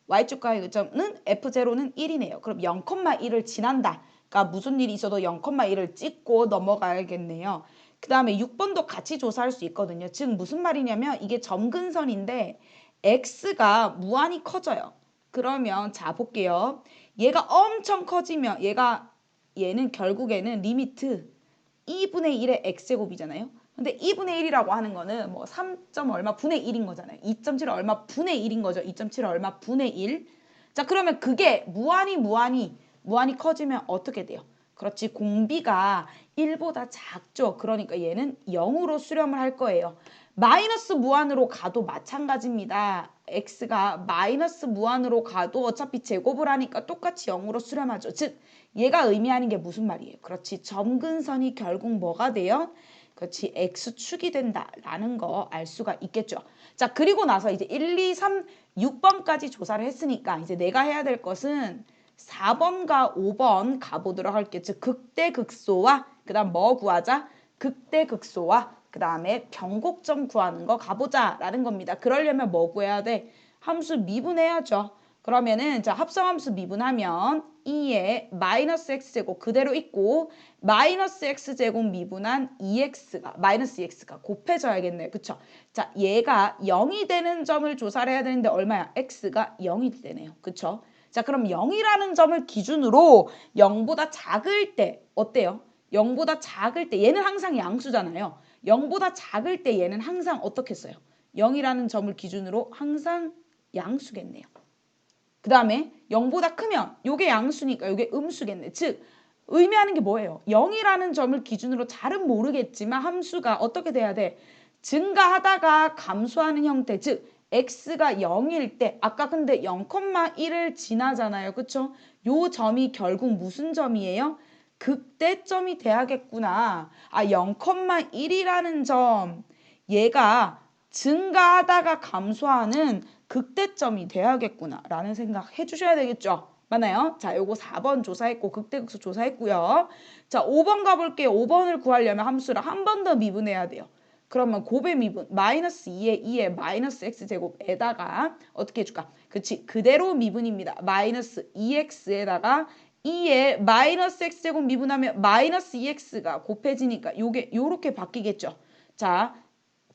y축과의 교점은 f0는 1이네요. 그럼 0,1을 지난다. 그러니까 무슨 일이 있어도 0,1을 찍고 넘어가야겠네요. 그 다음에 6번도 같이 조사할 수 있거든요. 즉 무슨 말이냐면 이게 점근선인데 x가 무한히 커져요. 그러면 자 볼게요. 얘가 엄청 커지면 얘는 결국에는 리미트 2분의 1의 x제곱이잖아요. 근데 2분의 1이라고 하는 거는 뭐 3. 얼마 분의 1인 거잖아요. 2.7 얼마 분의 1인 거죠. 2.7 얼마 분의 1. 자, 그러면 그게 무한히 커지면 어떻게 돼요? 그렇지. 공비가 1보다 작죠. 그러니까 얘는 0으로 수렴을 할 거예요. 마이너스 무한으로 가도 마찬가지입니다. x가 마이너스 무한으로 가도 어차피 제곱을 하니까 똑같이 0으로 수렴하죠. 즉 얘가 의미하는 게 무슨 말이에요? 그렇지. 점근선이 결국 뭐가 돼요? 그렇지 x축이 된다라는 거 알 수가 있겠죠. 자, 그리고 나서 이제 1, 2, 3, 6번까지 조사를 했으니까 이제 내가 해야 될 것은 4번과 5번 가보도록 할게요. 즉 극대극소와 그 다음 뭐 구하자? 극대극소와 그 다음에 변곡점 구하는 거 가보자라는 겁니다. 그러려면 뭐 구해야 돼? 함수 미분해야죠. 그러면은 자 합성함수 미분하면 2에 마이너스 x제곱 그대로 있고 마이너스 x제곱 미분한 2x가 마이너스 2x가 곱해져야겠네요. 그쵸? 자 얘가 0이 되는 점을 조사를 해야 되는데 얼마야? x가 0이 되네요. 그쵸? 자 그럼 0이라는 점을 기준으로 0보다 작을 때 어때요? 0보다 작을 때 얘는 항상 양수잖아요. 0보다 작을 때 얘는 항상 어떻게 써요? 0이라는 점을 기준으로 항상 양수겠네요. 그 다음에 0보다 크면 요게 양수니까 요게 음수겠네. 즉 의미하는 게 뭐예요? 0이라는 점을 기준으로 잘은 모르겠지만 함수가 어떻게 돼야 돼? 증가하다가 감소하는 형태. 즉 x가 0일 때 아까 근데 0,1을 지나잖아요. 그쵸? 요 점이 결국 무슨 점이에요? 극대점이 돼야겠구나. 아 0,1이라는 점 얘가 증가하다가 감소하는 극대점이 돼야겠구나 라는 생각 해주셔야 되겠죠. 맞나요? 자, 요거 4번 조사했고 극대극소 조사했고요. 자, 5번 가볼게요. 5번을 구하려면 함수를 한 번 더 미분해야 돼요. 그러면 곱의 미분 마이너스 2에 마이너스 x제곱에다가 어떻게 해줄까? 그치 그대로 미분입니다. 마이너스 2x에다가 2에 마이너스 x제곱 미분하면 마이너스 2x가 곱해지니까 요게 요렇게 바뀌겠죠. 자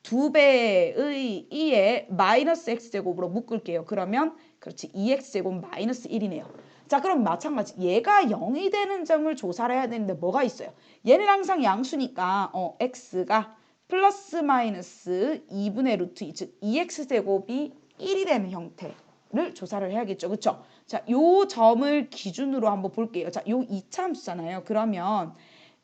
2배의 2에 마이너스 x제곱으로 묶을게요. 그러면 그렇지 2x제곱 마이너스 1이네요. 자 그럼 마찬가지 얘가 0이 되는 점을 조사를 해야 되는데 뭐가 있어요? 얘는 항상 양수니까 x가 플러스 마이너스 2분의 루트 2, 즉 2x제곱이 1이 되는 형태를 조사를 해야겠죠. 그쵸? 자, 요 점을 기준으로 한번 볼게요. 자, 요 2차 함수잖아요. 그러면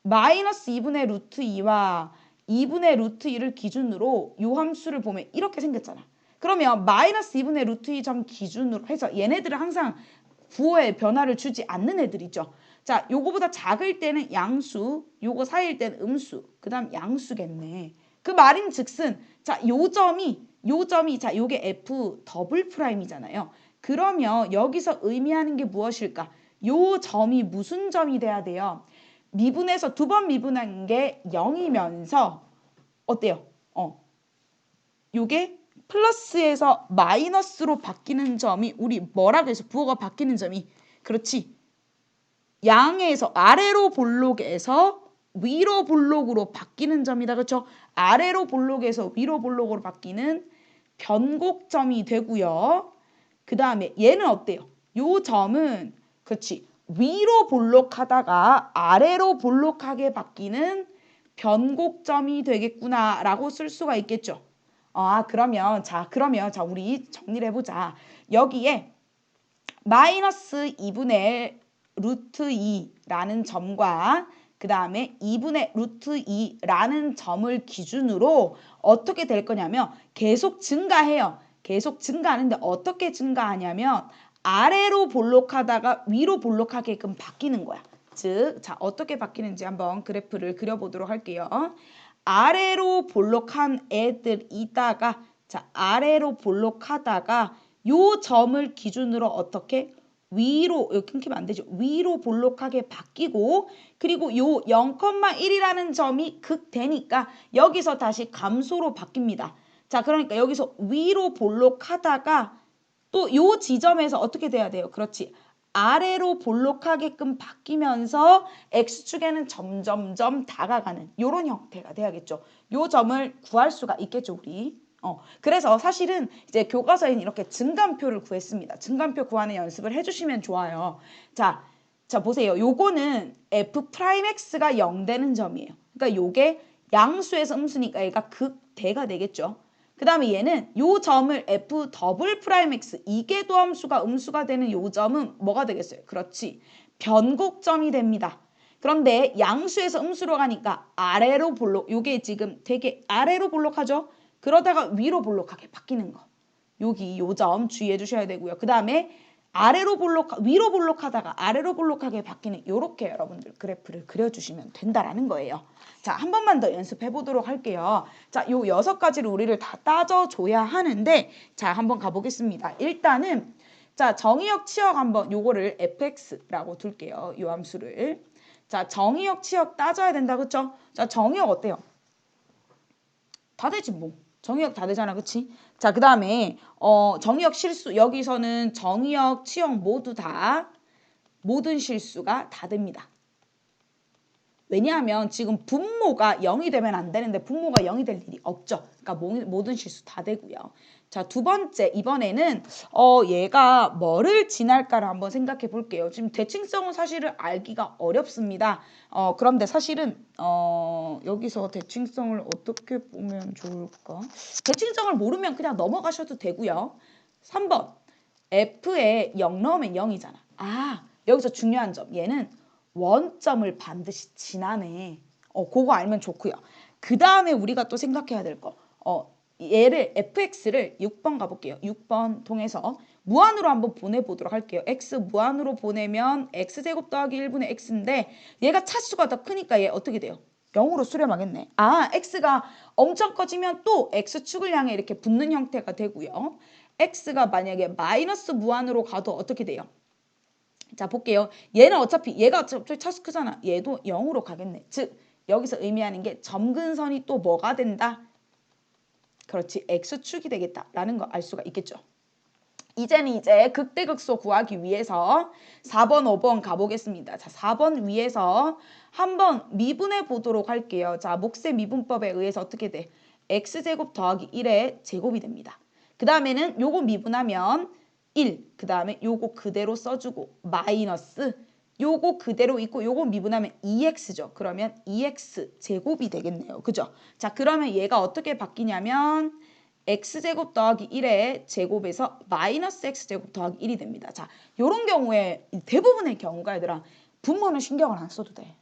마이너스 2분의 루트 2와 2분의 루트 2를 기준으로 요 함수를 보면 이렇게 생겼잖아. 그러면 마이너스 2분의 루트 2 점 기준으로 해서 얘네들은 항상 부호에 변화를 주지 않는 애들이죠. 자, 요거보다 작을 때는 양수, 요거 사이일 때는 음수, 그 다음 양수겠네. 그 말인 즉슨, 자, 요 점이, 자, 요게 F 더블 프라임이잖아요. 그러면 여기서 의미하는 게 무엇일까? 요 점이 무슨 점이 돼야 돼요? 미분해서 두 번 미분한 게 0이면서, 어때요? 요게 플러스에서 마이너스로 바뀌는 점이 우리 뭐라고 해서 부호가 바뀌는 점이 그렇지 양에서 아래로 볼록에서 위로 볼록으로 바뀌는 점이다. 그렇죠? 아래로 볼록에서 위로 볼록으로 바뀌는 변곡점이 되고요. 그 다음에 얘는 어때요? 요 점은 그렇지 위로 볼록하다가 아래로 볼록하게 바뀌는 변곡점이 되겠구나 라고 쓸 수가 있겠죠. 그러면 자 우리 정리를 해보자. 여기에 마이너스 2분의 루트 2라는 점과 그 다음에 2분의 루트 2라는 점을 기준으로 어떻게 될 거냐면 계속 증가해요. 계속 증가하는데 어떻게 증가하냐면 아래로 볼록하다가 위로 볼록하게끔 바뀌는 거야. 즉, 자 어떻게 바뀌는지 한번 그래프를 그려보도록 할게요. 아래로 볼록한 애들이다가 자 아래로 볼록하다가 요 점을 기준으로 어떻게 위로 여기 끊기면 안 되죠. 위로 볼록하게 바뀌고 그리고 요 0,1이라는 점이 극되니까 여기서 다시 감소로 바뀝니다. 자 그러니까 여기서 위로 볼록하다가 또 요 지점에서 어떻게 돼야 돼요? 그렇지. 아래로 볼록하게끔 바뀌면서 X축에는 점점점 다가가는 이런 형태가 돼야겠죠. 요 점을 구할 수가 있겠죠, 우리. 그래서 사실은 이제 교과서에는 이렇게 증감표를 구했습니다. 증감표 구하는 연습을 해주시면 좋아요. 자 보세요. 요거는 F'X가 0 되는 점이에요. 그러니까 요게 양수에서 음수니까 얘가 극대가 되겠죠. 그 다음에 얘는 요 점을 F 더블 프라임 X 이게 도함수가 음수가 되는 요 점은 뭐가 되겠어요? 그렇지. 변곡점이 됩니다. 그런데 양수에서 음수로 가니까 아래로 볼록 요게 지금 되게 아래로 볼록하죠? 그러다가 위로 볼록하게 바뀌는 거. 여기 요 점 주의해 주셔야 되고요. 그 다음에 위로 볼록하다가 아래로 볼록하게 바뀌는 이렇게 여러분들 그래프를 그려주시면 된다라는 거예요. 자, 한 번만 더 연습해 보도록 할게요. 자, 요 6가지를 우리를 다 따져줘야 하는데, 자, 한번 가보겠습니다. 일단은, 자, 정의역 치역 한번 요거를 fx라고 둘게요. 요 함수를. 자, 정의역 치역 따져야 된다, 그쵸? 자, 정의역 어때요? 다 되지 뭐. 정의역 다 되잖아, 그치? 자, 그 다음에 정의역 실수. 여기서는 정의역, 치역 모두 다 모든 실수가 다 됩니다. 왜냐하면 지금 분모가 0이 되면 안 되는데 분모가 0이 될 일이 없죠. 그러니까 모든 실수 다 되고요. 자, 두 번째 이번에는 얘가 뭐를 지날까를 한번 생각해 볼게요. 지금 대칭성은 사실은 알기가 어렵습니다. 그런데 사실은 여기서 대칭성을 어떻게 보면 좋을까? 대칭성을 모르면 그냥 넘어가셔도 되고요. 3번 F에 0 넣으면 0이잖아. 아, 여기서 중요한 점. 얘는 원점을 반드시 지나네. 그거 알면 좋고요. 그 다음에 우리가 또 생각해야 될 거. 얘를 fx를 6번 가볼게요. 6번 통해서 무한으로 한번 보내보도록 할게요. x 무한으로 보내면 x제곱 더하기 1분의 x인데 얘가 차수가 더 크니까 얘 어떻게 돼요? 0으로 수렴하겠네. 아, x가 엄청 커지면 또 x축을 향해 이렇게 붙는 형태가 되고요. x가 만약에 마이너스 무한으로 가도 어떻게 돼요? 자, 볼게요. 얘는 어차피 얘가 차수 크잖아. 얘도 0으로 가겠네. 즉 여기서 의미하는 게 점근선이 또 뭐가 된다? 그렇지. x축이 되겠다라는 거 알 수가 있겠죠. 이제는 극대극소 구하기 위해서 4번, 5번 가보겠습니다. 자, 4번 위에서 한번 미분해 보도록 할게요. 자, 몫의 미분법에 의해서 어떻게 돼? x제곱 더하기 1의 제곱이 됩니다. 그 다음에는 요거 미분하면 1, 그 다음에 요거 그대로 써주고 마이너스 요거 그대로 있고 요거 미분하면 2x죠. 그러면 2x 제곱이 되겠네요. 그죠? 자, 그러면 얘가 어떻게 바뀌냐면 x제곱 더하기 1의 제곱에서 마이너스 x제곱 더하기 1이 됩니다. 자, 요런 경우에 대부분의 경우가 얘들아 분모는 신경을 안 써도 돼.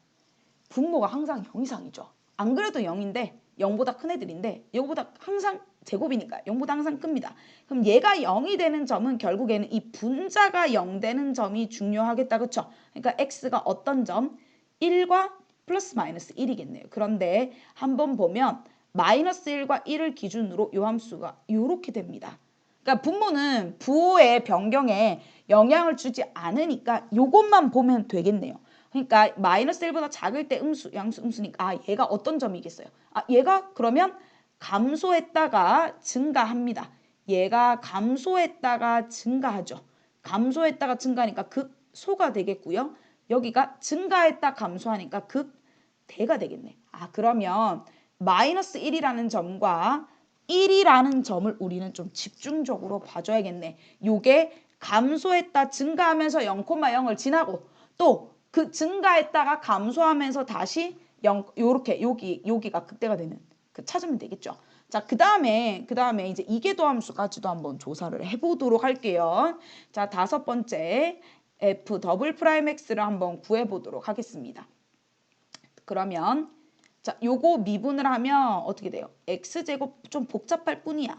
분모가 항상 0 이상이죠. 안 그래도 0인데 0보다 큰 애들인데 이거보다 항상 제곱이니까 0보다 항상 큽니다. 그럼 얘가 0이 되는 점은 결국에는 이 분자가 0 되는 점이 중요하겠다. 그쵸? 그러니까 x가 어떤 점? 1과 플러스 마이너스 1이겠네요. 그런데 한번 보면 마이너스 1과 1을 기준으로 요 함수가 이렇게 됩니다. 그러니까 분모는 부호의 변경에 영향을 주지 않으니까 요것만 보면 되겠네요. 그러니까 마이너스 1보다 작을 때 양수 음수니까 아, 얘가 어떤 점이겠어요? 아, 얘가 그러면 감소했다가 증가합니다. 얘가 감소했다가 증가하죠. 감소했다가 증가하니까 극소가 되겠고요. 여기가 증가했다 감소하니까 극대가 되겠네. 아, 그러면 마이너스 1이라는 점과 1이라는 점을 우리는 좀 집중적으로 봐줘야겠네. 요게 감소했다 증가하면서 0,0을 지나고 또 그 증가했다가 감소하면서 다시 0 요렇게 여기가 극대가 되는 찾으면 되겠죠. 자, 그 다음에 이제 이계도함수까지도 한번 조사를 해보도록 할게요. 자, 5번째 f 더블 프라임 x를 한번 구해보도록 하겠습니다. 그러면 자, 요거 미분을 하면 어떻게 돼요? x제곱 좀 복잡할 뿐이야.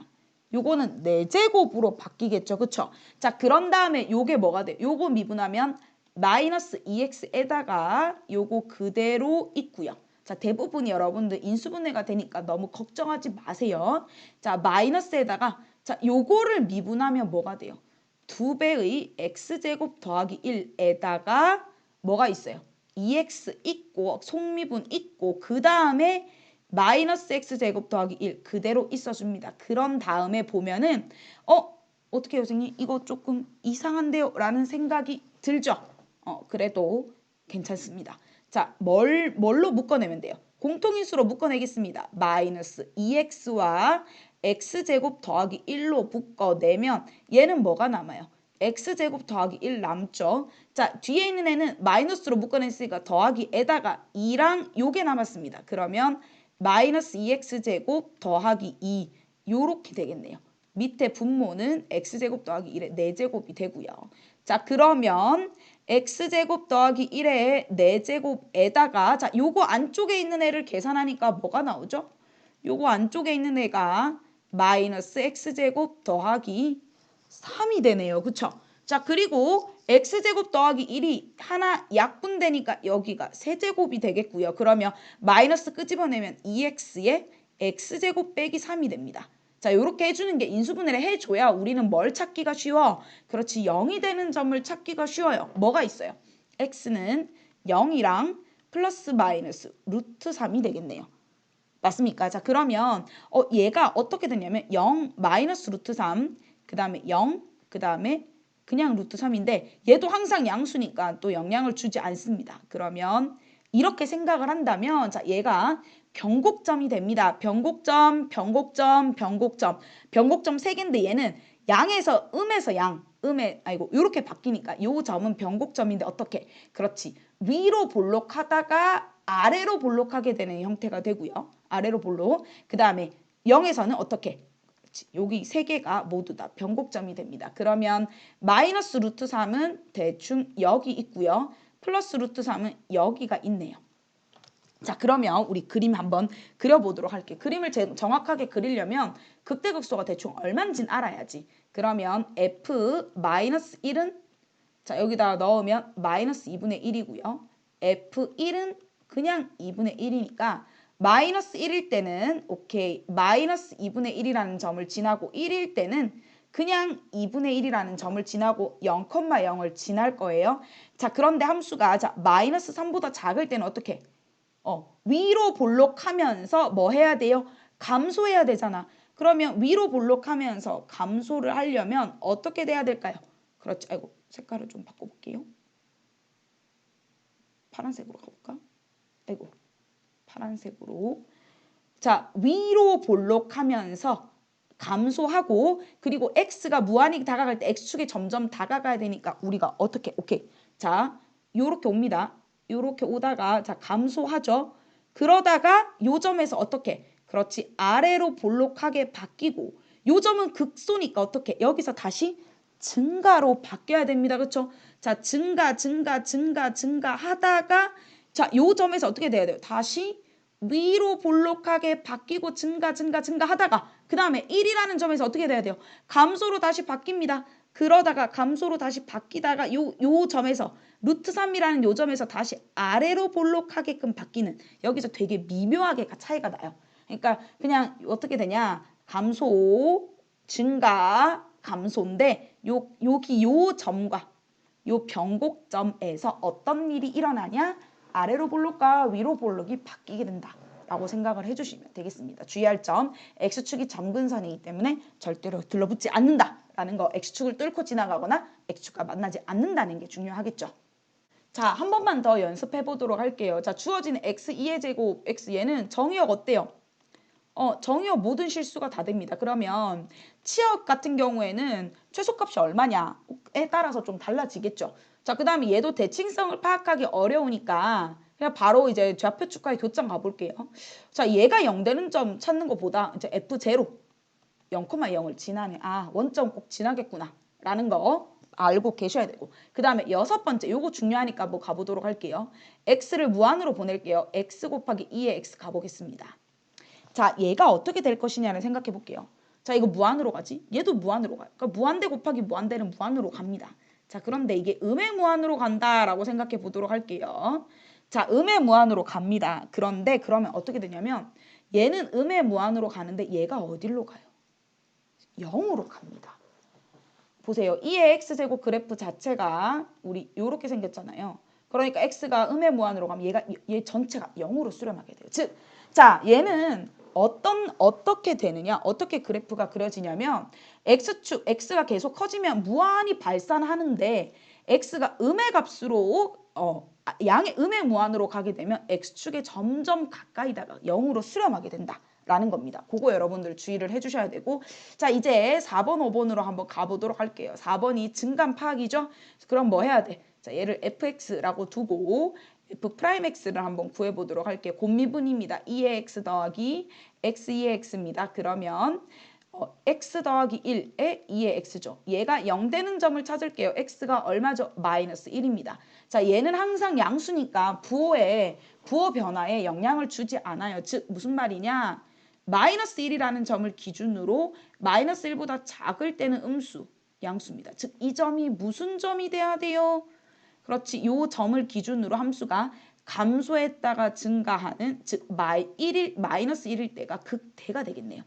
요거는 4제곱으로 바뀌겠죠. 그쵸? 자, 그런 다음에 요게 뭐가 돼? 요거 미분하면 마이너스 2x에다가 요거 그대로 있고요. 자, 대부분이 여러분들 인수분해가 되니까 너무 걱정하지 마세요. 자, 마이너스에다가 자, 요거를 미분하면 뭐가 돼요? 2배의 x제곱 더하기 1에다가 뭐가 있어요? 2x 있고 속미분 있고 그 다음에 마이너스 x제곱 더하기 1 그대로 있어줍니다. 그런 다음에 보면은 어떻게 해요 선생님? 이거 조금 이상한데요? 라는 생각이 들죠? 그래도 괜찮습니다. 자, 뭘로 묶어내면 돼요? 공통인수로 묶어내겠습니다. 마이너스 2x와 x제곱 더하기 1로 묶어내면 얘는 뭐가 남아요? x제곱 더하기 1 남죠. 자, 뒤에 있는 애는 마이너스로 묶어냈으니까 더하기에다가 2랑 요게 남았습니다. 그러면 마이너스 2x제곱 더하기 2 요렇게 되겠네요. 밑에 분모는 x제곱 더하기 1의 4제곱이 되고요. 자, 그러면 x제곱 더하기 1의 4제곱에다가 자, 요거 안쪽에 있는 애를 계산하니까 뭐가 나오죠? 요거 안쪽에 있는 애가 마이너스 x제곱 더하기 3이 되네요. 그쵸? 자, 그리고 x제곱 더하기 1이 하나 약분되니까 여기가 세제곱이 되겠고요. 그러면 마이너스 끄집어내면 2x의 x제곱 빼기 3이 됩니다. 자, 이렇게 해주는 게 인수분해를 해줘야 우리는 뭘 찾기가 쉬워? 그렇지, 0이 되는 점을 찾기가 쉬워요. 뭐가 있어요? x는 0이랑 플러스 마이너스 루트 3이 되겠네요. 맞습니까? 자, 그러면 얘가 어떻게 되냐면 0 마이너스 루트 3, 그 다음에 0, 그 다음에 그냥 루트 3인데 얘도 항상 양수니까 또 영향을 주지 않습니다. 그러면 이렇게 생각을 한다면 자, 얘가 변곡점이 됩니다. 변곡점, 변곡점, 변곡점. 변곡점 3개인데 얘는 양에서 음에서 양, 이렇게 바뀌니까 요 점은 변곡점인데 어떻게? 그렇지. 위로 볼록하다가 아래로 볼록하게 되는 형태가 되고요. 아래로 볼록. 그 다음에 0에서는 어떻게? 여기 3개가 모두 다 변곡점이 됩니다. 그러면 마이너스 루트 3은 대충 여기 있고요. 플러스 루트 3은 여기가 있네요. 자, 그러면 우리 그림 한번 그려보도록 할게요. 그림을 정확하게 그리려면 극대극소가 대충 얼마인지는 알아야지. 그러면 f-1은 자, 여기다 넣으면 마이너스 2분의 1이고요. f1은 그냥 2분의 1이니까 마이너스 1일 때는 오케이 마이너스 2분의 1이라는 점을 지나고 1일 때는 그냥 2분의 1이라는 점을 지나고 0,0을 지날 거예요. 자, 그런데 함수가 자 마이너스 3보다 작을 때는 어떻게? 위로 볼록하면서 뭐 해야 돼요? 감소해야 되잖아. 그러면 위로 볼록하면서 감소를 하려면 어떻게 돼야 될까요? 그렇죠. 아이고, 색깔을 좀 바꿔볼게요. 파란색으로 가볼까? 아이고, 파란색으로. 자, 위로 볼록하면서 감소하고 그리고 x가 무한히 다가갈 때 x축에 점점 다가가야 되니까 우리가 어떻게 오케이. 자, 요렇게 옵니다. 요렇게 오다가 자 감소하죠. 그러다가 요 점에서 어떻게? 그렇지. 아래로 볼록하게 바뀌고 요 점은 극소니까 어떻게? 여기서 다시 증가로 바뀌어야 됩니다. 그렇죠? 자, 증가 하다가 자, 요 점에서 어떻게 돼야 돼요? 다시 위로 볼록하게 바뀌고 증가 하다가 그 다음에 1이라는 점에서 어떻게 돼야 돼요? 감소로 다시 바뀝니다. 그러다가 감소로 다시 바뀌다가 요 점에서 루트 3이라는 요 점에서 다시 아래로 볼록하게끔 바뀌는 여기서 되게 미묘하게 차이가 나요. 그러니까 그냥 어떻게 되냐? 감소, 증가, 감소인데 여기 요 점과 요 변곡점에서 어떤 일이 일어나냐? 아래로 볼록과 위로 볼록이 바뀌게 된다라고 생각을 해주시면 되겠습니다. 주의할 점, X축이 점근선이기 때문에 절대로 들러붙지 않는다라는 거, X축을 뚫고 지나가거나 X축과 만나지 않는다는 게 중요하겠죠. 자, 한 번만 더 연습해 보도록 할게요. 자, 주어진 X2의 제곱, X얘는 정의역 어때요? 정의역 모든 실수가 다 됩니다. 그러면 치역 같은 경우에는 최소값이 얼마냐에 따라서 좀 달라지겠죠. 자, 그 다음에 얘도 대칭성을 파악하기 어려우니까 그냥 바로 이제 좌표축과의 교점 가볼게요. 자, 얘가 0 되는 점 찾는 것보다 이제 F0, 0,0을 지나네. 아, 원점 꼭 지나겠구나. 라는 거 알고 계셔야 되고. 그 다음에 6번째, 요거 중요하니까 뭐 가보도록 할게요. X를 무한으로 보낼게요. X 곱하기 2의 X 가보겠습니다. 자, 얘가 어떻게 될 것이냐를 생각해 볼게요. 자, 이거 무한으로 가지? 얘도 무한으로 가요. 그러니까 무한대 곱하기 무한대는 무한으로 갑니다. 자, 그런데 이게 음의 무한으로 간다라고 생각해 보도록 할게요. 자, 음의 무한으로 갑니다. 그런데 그러면 어떻게 되냐면 얘는 음의 무한으로 가는데 얘가 어디로 가요? 0으로 갑니다. 보세요. 2의 x제곱 그래프 자체가 우리 요렇게 생겼잖아요. 그러니까 x가 음의 무한으로 가면 얘 전체가 0으로 수렴하게 돼요. 즉, 자, 얘는 어떻게 되느냐? 어떻게 그래프가 그려지냐면 x축, x가 계속 커지면 무한히 발산하는데 x가 음의 값으로 양의 음의 무한으로 가게 되면 x축에 점점 가까이 다가 0으로 수렴하게 된다. 라는 겁니다. 그거 여러분들 주의를 해주셔야 되고 자 이제 4번 5번으로 한번 가보도록 할게요. 4번이 증감 파악이죠. 그럼 뭐 해야 돼? 자 얘를 fx라고 두고 f'x를 한번 구해보도록 할게요. 곱미분입니다. 2의 x 더하기 x 2의 x입니다. 그러면 x 더하기 1에 2의 x죠. 얘가 0 되는 점을 찾을게요. x가 얼마죠? 마이너스 1입니다. 자 얘는 항상 양수니까 부호 변화에 영향을 주지 않아요. 즉 무슨 말이냐? 마이너스 1이라는 점을 기준으로 마이너스 1보다 작을 때는 음수, 양수입니다. 즉 이 점이 무슨 점이 돼야 돼요? 그렇지. 요 점을 기준으로 함수가 감소했다가 증가하는 즉 마이너스 1일 때가 극대가 되겠네요.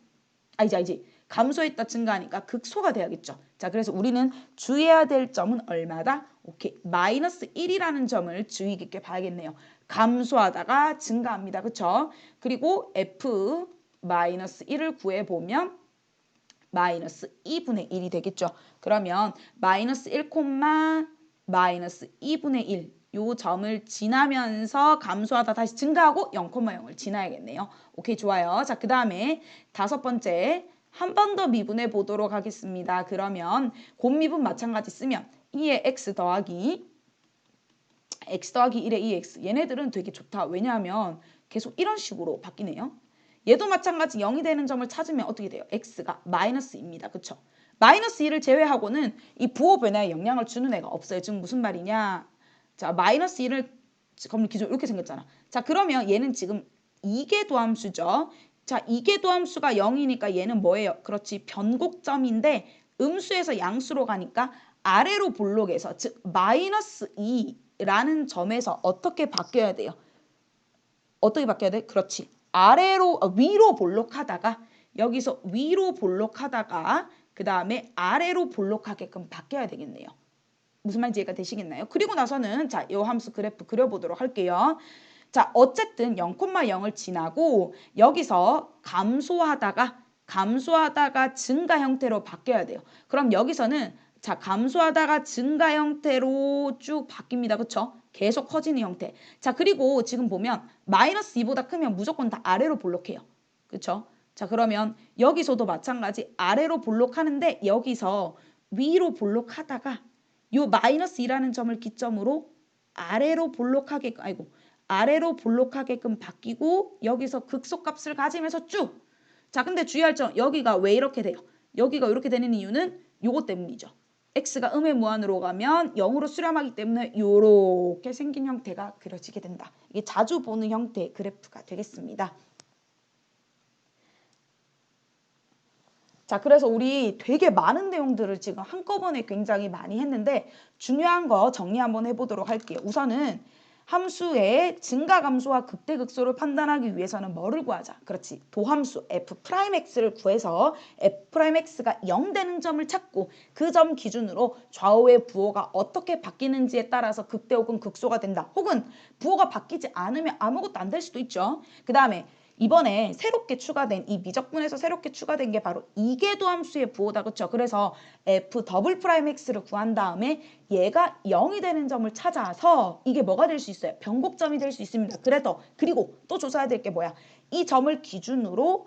알지. 감소했다 증가하니까 극소가 돼야겠죠. 자, 그래서 우리는 주의해야 될 점은 얼마다? 오케이. 마이너스 1이라는 점을 주의 깊게 봐야겠네요. 감소하다가 증가합니다. 그쵸? 그리고 f 마이너스 1을 구해보면 마이너스 2분의 1이 되겠죠. 그러면 마이너스 1, 마이너스 2분의 1 요 점을 지나면서 감소하다 다시 증가하고 0,0을 지나야겠네요. 오케이, 좋아요. 자, 그 다음에 다섯 번째 한 번 더 미분해 보도록 하겠습니다. 그러면 곱미분 마찬가지 쓰면 2의 x 더하기 1의 2x 얘네들은 되게 좋다. 왜냐하면 계속 이런 식으로 바뀌네요. 얘도 마찬가지 0이 되는 점을 찾으면 어떻게 돼요? x가 마이너스입니다. 그쵸? 마이너스 1을 제외하고는 이 부호 변화에 영향을 주는 애가 없어요. 지금 무슨 말이냐? 자, 마이너스 1을 그럼 기존 이렇게 생겼잖아. 자, 그러면 얘는 지금 이계도함수죠. 자, 이계도함수가 0이니까 얘는 뭐예요? 그렇지, 변곡점인데 음수에서 양수로 가니까 아래로 볼록에서 즉 마이너스 2라는 점에서 어떻게 바뀌어야 돼요? 어떻게 바뀌어야 돼? 그렇지. 위로 볼록하다가 여기서 위로 볼록하다가 그 다음에 아래로 볼록하게끔 바뀌어야 되겠네요. 무슨 말인지 이해가 되시겠나요? 그리고 나서는 자, 이 함수 그래프 그려보도록 할게요. 자, 어쨌든 0,0을 지나고 여기서 감소하다가 증가 형태로 바뀌어야 돼요. 그럼 여기서는 자, 감소하다가 증가 형태로 쭉 바뀝니다. 그쵸? 계속 커지는 형태. 자, 그리고 지금 보면 마이너스 2보다 크면 무조건 다 아래로 볼록해요. 그쵸? 자, 그러면 여기서도 마찬가지 아래로 볼록하는데 여기서 위로 볼록하다가 요 마이너스 2라는 점을 기점으로 아래로 볼록하게끔 바뀌고 여기서 극소값을 가지면서 쭉. 자, 근데 주의할 점 여기가 왜 이렇게 돼요? 여기가 이렇게 되는 이유는 요것 때문이죠. x가 음의 무한으로 가면 0으로 수렴하기 때문에 요렇게 생긴 형태가 그려지게 된다. 이게 자주 보는 형태의 그래프가 되겠습니다. 자, 그래서 우리 되게 많은 내용들을 지금 한꺼번에 굉장히 많이 했는데 중요한 거 정리 한번 해보도록 할게요. 우선은 함수의 증가 감소와 극대 극소를 판단하기 위해서는 뭐를 구하자? 그렇지. 도함수 f'x를 구해서 f'x가 0 되는 점을 찾고 그 점 기준으로 좌우의 부호가 어떻게 바뀌는지에 따라서 극대 혹은 극소가 된다. 혹은 부호가 바뀌지 않으면 아무것도 안 될 수도 있죠. 그 다음에 이번에 새롭게 추가된 이 미적분에서 새롭게 추가된 게 바로 이계도 함수의 부호다. 그렇죠? 그래서 f''x를 구한 다음에 얘가 0이 되는 점을 찾아서 이게 뭐가 될 수 있어요? 변곡점이 될 수 있습니다. 그리고 또 조사해야 될 게 뭐야? 이 점을 기준으로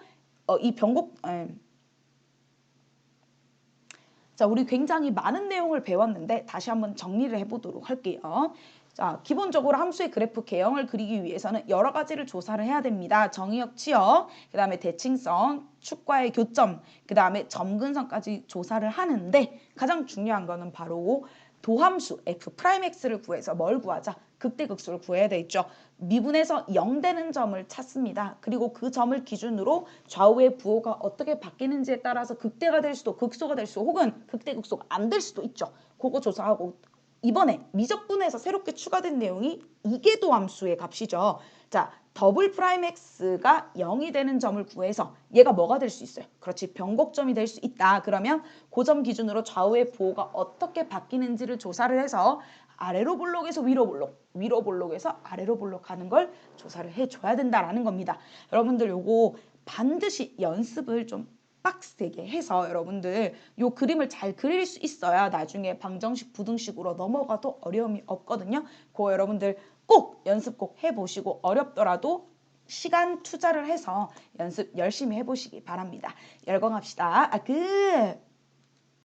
자, 우리 굉장히 많은 내용을 배웠는데 다시 한번 정리를 해보도록 할게요. 자, 기본적으로 함수의 그래프 개형을 그리기 위해서는 여러 가지를 조사를 해야 됩니다. 정의역 치역, 그 다음에 대칭성, 축과의 교점, 그 다음에 점근성까지 조사를 하는데 가장 중요한 거는 바로 도함수 f'x를 구해서 뭘 구하자? 극대극소를 구해야 되겠죠. 미분에서 0 되는 점을 찾습니다. 그리고 그 점을 기준으로 좌우의 부호가 어떻게 바뀌는지에 따라서 극대가 될 수도 극소가 될 수도 혹은 극대극소가 안 될 수도 있죠. 그거 조사하고 이번에 미적분에서 새롭게 추가된 내용이 이계도 함수의 값이죠. 자, f'x가 0이 되는 점을 구해서 얘가 뭐가 될 수 있어요? 그렇지, 변곡점이 될 수 있다. 그러면 그 점 기준으로 좌우의 부호가 어떻게 바뀌는지를 조사를 해서 아래로 볼록에서 위로 볼록, 위로 볼록에서 아래로 볼록 하는 걸 조사를 해줘야 된다라는 겁니다. 여러분들 요거 반드시 연습을 좀 빡세게 해서 여러분들 요 그림을 잘 그릴 수 있어야 나중에 방정식, 부등식으로 넘어가도 어려움이 없거든요. 그거 여러분들 꼭 연습 꼭 해보시고 어렵더라도 시간 투자를 해서 연습 열심히 해보시기 바랍니다. 열공합시다.